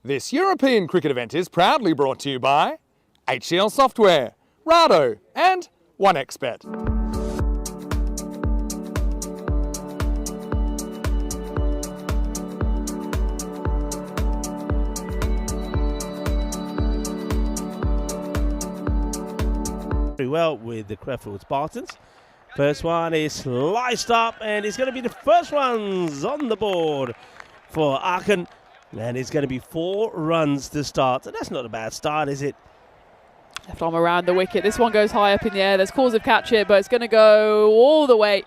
This European cricket event is proudly brought to you by HCL Software, Rado and 1xBet. Very well with the Krefeld Spartans. First one is sliced up, and it's going to be the first runs on the board for Aachen. And it's going to be 4 runs to start. So that's not a bad start, is it? Left arm around the wicket. This one goes high up in the air. There's cause of catch it, but it's going to go all the way.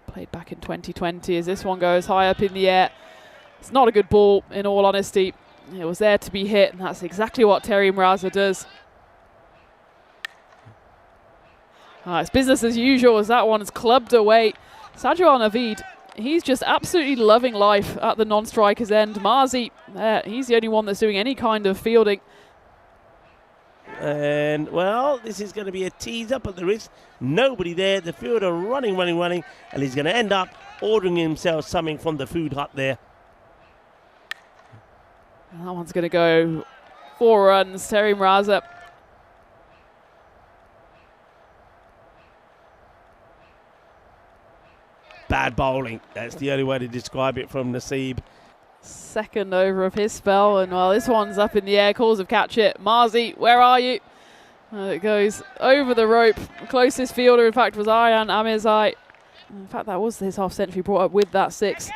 Played back in 2020 as this one goes high up in the air. It's not a good ball, in all honesty. It was there to be hit, and that's exactly what Terry Mraza does. It's business as usual as that one's clubbed away. Sajjad Naveed, he's just absolutely loving life at the non-striker's end. Marzi, he's the only one that's doing any kind of fielding. And, well, this is going to be a tease up at the wrist. Nobody there. The fielder running. And he's going to end up ordering himself something from the food hut there. And that one's going to go 4 runs. Terry Mraza. Bad bowling. That's the only way to describe it from Naseeb. Second over of his spell, and well, this one's up in the air. Calls of catch it. Marzi, where are you? It goes over the rope. The closest fielder, in fact, was Aryan Amirzai. In fact, that was his half century brought up with that 6.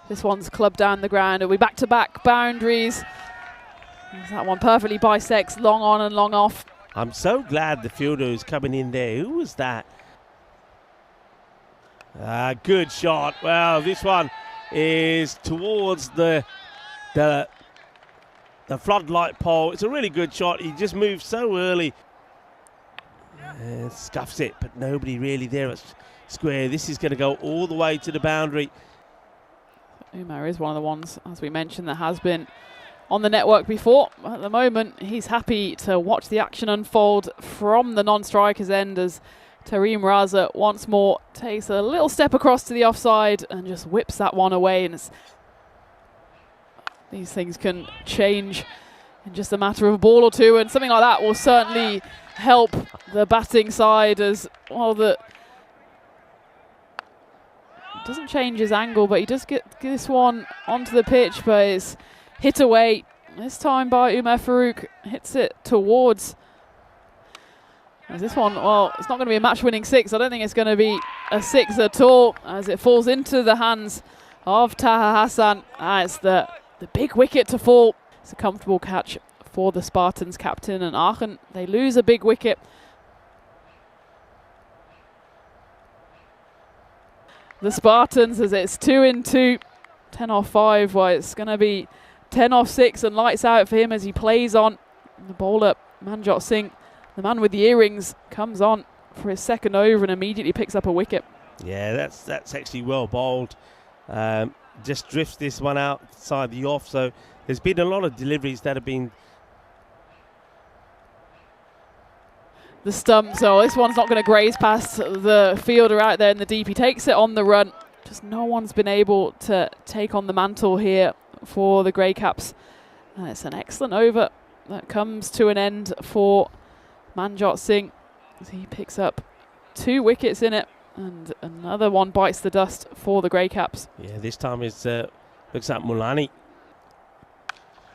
This one's clubbed down the ground. It'll be back-to-back boundaries. That one perfectly bisects long on and long off. I'm so glad the fielder is coming in there. Who was that? Good shot. Well, this one is towards the floodlight pole. It's a really good shot. He just moves so early. Scuffs it, but nobody really there at square. This is going to go all the way to the boundary. Umar is one of the ones, as we mentioned, that has been on the network before. At the moment, he's happy to watch the action unfold from the non-striker's end as Terry Mraza once more takes a little step across to the offside and just whips that one away. And these things can change in just a matter of a ball or two, and something like that will certainly help the batting side as well. Doesn't change his angle, but he does get this one onto the pitch, but it's hit away. This time by Umar Farouk, hits it towards. As this one, well, it's not going to be a match-winning 6. I don't think it's going to be a 6 at all, as it falls into the hands of Taha Hassan. It's the big wicket to fall. It's a comfortable catch for the Spartans captain, and Aachen, they lose a big wicket. The Spartans, as it's 2 in 2, 10 off 5. Well, it's going to be 10 off 6 and lights out for him as he plays on. And the bowler, Manjot Singh, the man with the earrings, comes on for his second over and immediately picks up a wicket. Yeah, that's actually well bowled. Just drifts this one outside the off. So there's been a lot of deliveries that have been. The stump, so this one's not going to graze past the fielder out there in the deep. He takes it on the run. Just no one's been able to take on the mantle here for the Grey Caps. And it's an excellent over that comes to an end for Manjot Singh as he picks up 2 wickets in it, and another one bites the dust for the Grey Caps. Yeah, this time it's looks at Mulani.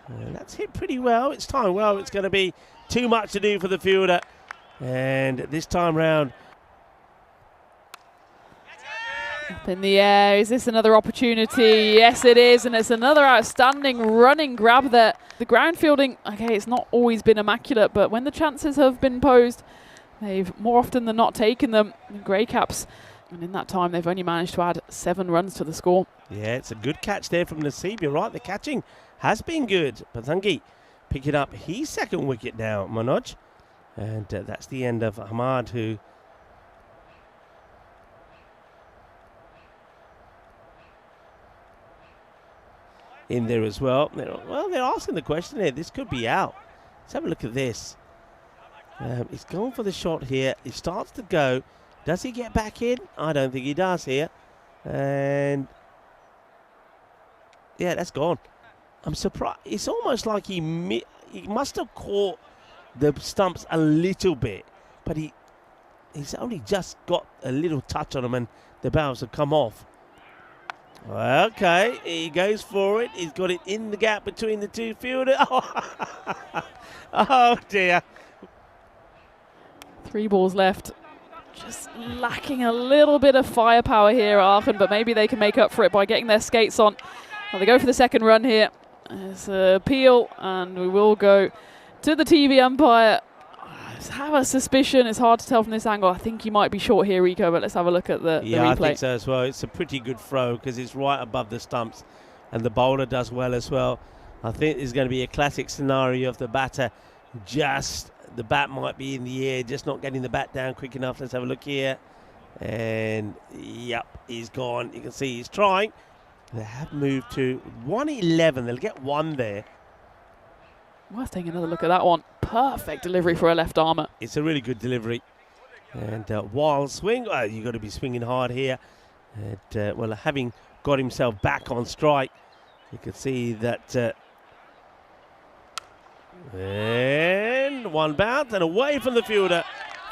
That's hit pretty well. It's timed well. It's going to be too much to do for the fielder. And this time round, up in the air. Is this another opportunity? Yes, it is, and it's another outstanding running grab there. The ground fielding, okay, it's not always been immaculate, but when the chances have been posed, they've more often than not taken them. The Grey Caps, and in that time, they've only managed to add 7 runs to the score. Yeah, it's a good catch there from Naseeb. You're right, the catching has been good. Pathangi picking up his 2nd wicket now, Manoj. And that's the end of Ahmad, who in there as well. They're asking the question here. This could be out. Let's have a look at this. He's going for the shot here. He starts to go. Does he get back in? I don't think he does here. And yeah, that's gone. I'm surprised. It's almost like he must have caught the stumps a little bit, but he's only just got a little touch on him and the bounce have come off. Okay, he goes for it. He's got it in the gap between the two fielders. Oh dear. 3 balls left. Just lacking a little bit of firepower here, Aachen, but maybe they can make up for it by getting their skates on. Well, they go for the second run here. It's an appeal, and we will go to the TV umpire. I just have a suspicion. It's hard to tell from this angle. I think he might be short here, Rico, but let's have a look at the replay. I think so as well. It's a pretty good throw because it's right above the stumps, and the bowler does well as well. I think there's going to be a classic scenario of the batter. Just the bat might be in the air, just not getting the bat down quick enough. Let's have a look here. And, yep, he's gone. You can see he's trying. They have moved to 111. They'll get 1 there. Worth taking another look at that one. Perfect delivery for a left armer. It's a really good delivery. And wild swing. You've got to be swinging hard here. And, well, having got himself back on strike, you can see that. And 1 bounce and away from the fielder.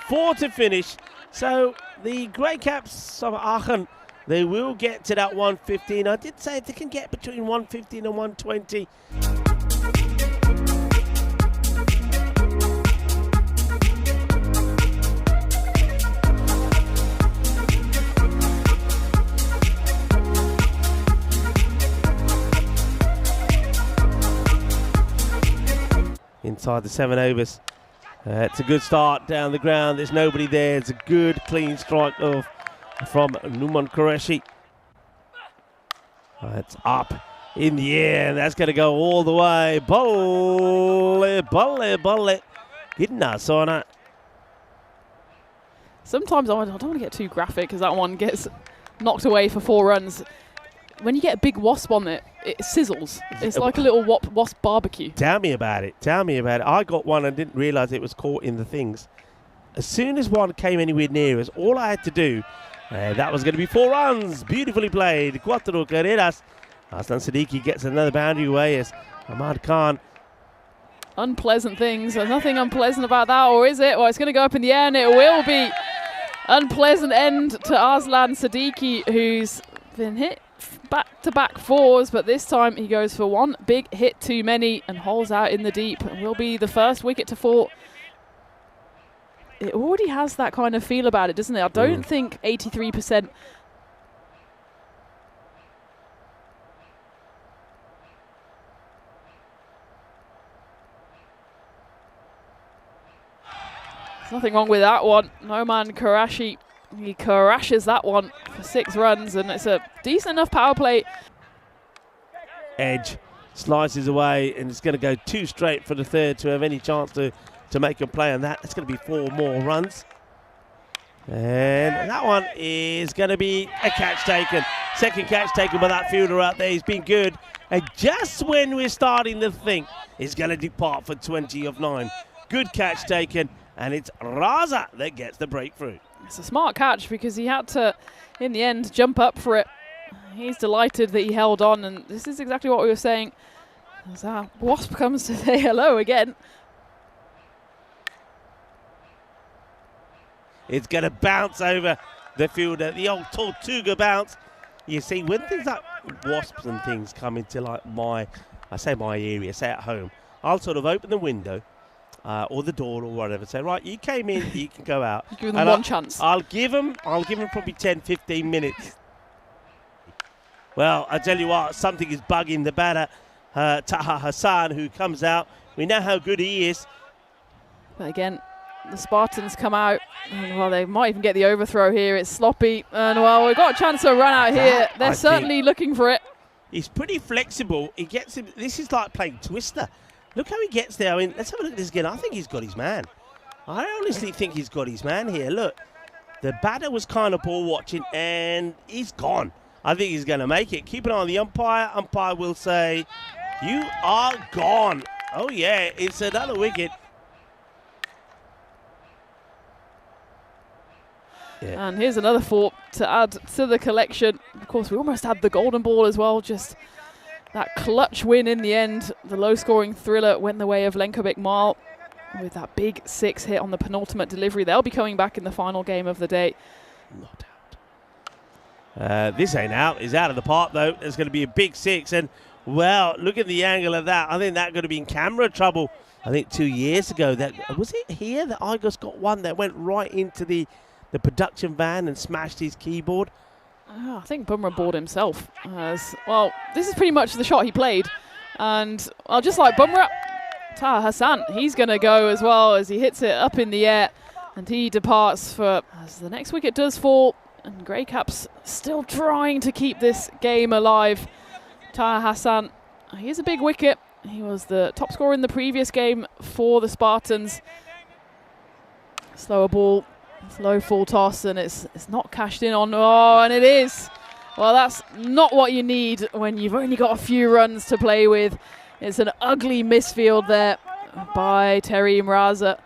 4 to finish. So the Grey Caps of Aachen, they will get to that 115. I did say if they can get between 115 and 120. Inside the 7 overs. It's a good start down the ground. There's nobody there. It's a good clean strike from Numan Qureshi. It's up in the air, and that's going to go all the way. Bolle. Gidna Sona. Sometimes I don't want to get too graphic because that one gets knocked away for 4 runs. When you get a big wasp on it, it sizzles. It's like a little wasp barbecue. Tell me about it. I got one and didn't realise it was caught in the things. As soon as one came anywhere near us, all I had to do, that was going to be 4 runs. Beautifully played. 4 carreras. Aslan Siddiqui gets another boundary away as Ahmad Khan. Unpleasant things. There's nothing unpleasant about that, or is it? Well, it's going to go up in the air, and it will be unpleasant end to Aslan Siddiqui, who's been hit back-to-back 4s, but this time he goes for 1 big hit too many and holes out in the deep. It will be the first wicket to fall. It already has that kind of feel about it, doesn't it? I don't think 83%. There's nothing wrong with that one. Noman Qureshi. He crashes that one for 6 runs, and it's a decent enough power play. Edge slices away, and it's going to go 2 straight for the third to have any chance to make a play on that. It's going to be 4 more runs. And that one is going to be a catch taken. Second catch taken by that fielder out there. He's been good. And just when we're starting to think he's going to depart for 20 of 9. Good catch taken, and it's Raza that gets the breakthrough. It's a smart catch because he had to, in the end, jump up for it. He's delighted that he held on, and this is exactly what we were saying. As our wasp comes to say hello again. It's going to bounce over the fielder, the old Tortuga bounce. You see, when things like wasps and things come into like my area, say at home, I'll sort of open the window or the door or whatever. Say, right, you came in, you can go out. Give them one chance. I'll give them probably 10, 15 minutes. Well, I tell you what, something is bugging the batter, Taha Hassan, who comes out. We know how good he is. But again, the Spartans come out, and well, they might even get the overthrow here. It's sloppy, and well, we've got a chance to run out here. They're certainly looking for it. He's pretty flexible. He gets him. This is like playing Twister. Look how he gets there. I mean, let's have a look at this again. I think he's got his man. I honestly think he's got his man here. Look, the batter was kind of ball watching, and he's gone. I think he's going to make it. Keep an eye on the umpire. Umpire will say, "You are gone." Oh yeah, it's another wicket. Yeah. And here's another 4 to add to the collection. Of course, we almost had the golden ball as well, just that clutch win in the end. The low-scoring thriller went the way of Lenkovic Mal with that big 6 hit on the penultimate delivery. They'll be coming back in the final game of the day. Not out. This ain't out. It's out of the park, though. There's going to be a big 6. And, well, look at the angle of that. I think that could have been camera trouble. I think 2 years ago, was it here that Igos got one that went right into the production van and smashed his keyboard? I think Bumrah bored himself. Well, this is pretty much the shot he played. And, well, just like Bumrah, Taha Hassan, he's going to go as well as he hits it up in the air. And he departs as the next wicket does fall. And Grey Caps still trying to keep this game alive. Taha Hassan, he is a big wicket. He was the top scorer in the previous game for the Spartans. Slower ball, slow full toss, and it's not cashed in on. Oh, and it is. Well, that's not what you need when you've only got a few runs to play with. It's an ugly misfield there by Terry Mraza.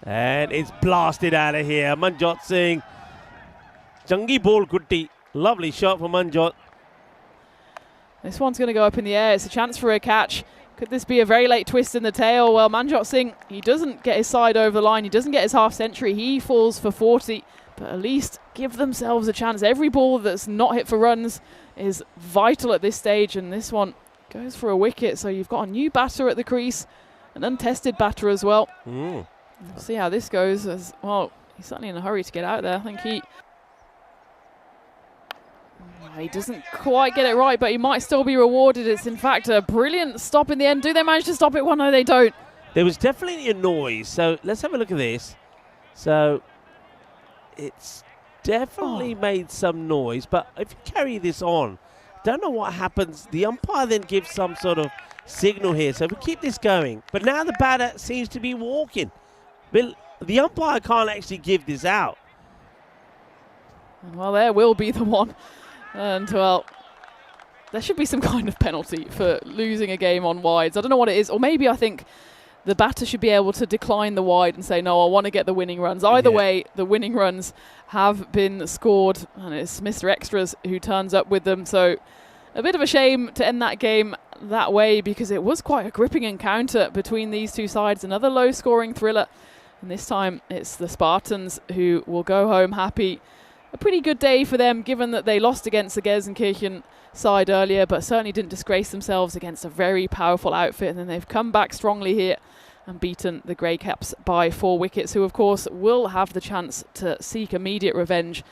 And it's blasted out of here. Manjot Singh. Changi ball Gutti. Lovely shot for Manjot. This one's going to go up in the air. It's a chance for a catch. Could this be a very late twist in the tail? Well, Manjot Singh, he doesn't get his side over the line. He doesn't get his half century. He falls for 40. But at least give themselves a chance. Every ball that's not hit for runs is vital at this stage. And this one goes for a wicket. So you've got a new batter at the crease. An untested batter as well. We'll see how this goes. Well, he's certainly in a hurry to get out there. I think he doesn't quite get it right, but he might still be rewarded. It's in fact a brilliant stop in the end. Do they manage to stop it? Well, no, they don't. There was definitely a noise. So let's have a look at this. So it's definitely made some noise, but if you carry this on, don't know what happens. The umpire then gives some sort of signal here. So if we keep this going, but now the batter seems to be walking. But the umpire can't actually give this out. Well, there will be the one. And, well, there should be some kind of penalty for losing a game on wides. I don't know what it is. Or maybe I think the batter should be able to decline the wide and say, no, I want to get the winning runs. Either way, the winning runs have been scored. And it's Mr. Extras who turns up with them. So a bit of a shame to end that game that way because it was quite a gripping encounter between these two sides. Another low-scoring thriller. And this time it's the Spartans who will go home happy. A pretty good day for them, given that they lost against the Gelsenkirchen side earlier, but certainly didn't disgrace themselves against a very powerful outfit. And then they've come back strongly here and beaten the Grey Caps by 4 wickets, who, of course, will have the chance to seek immediate revenge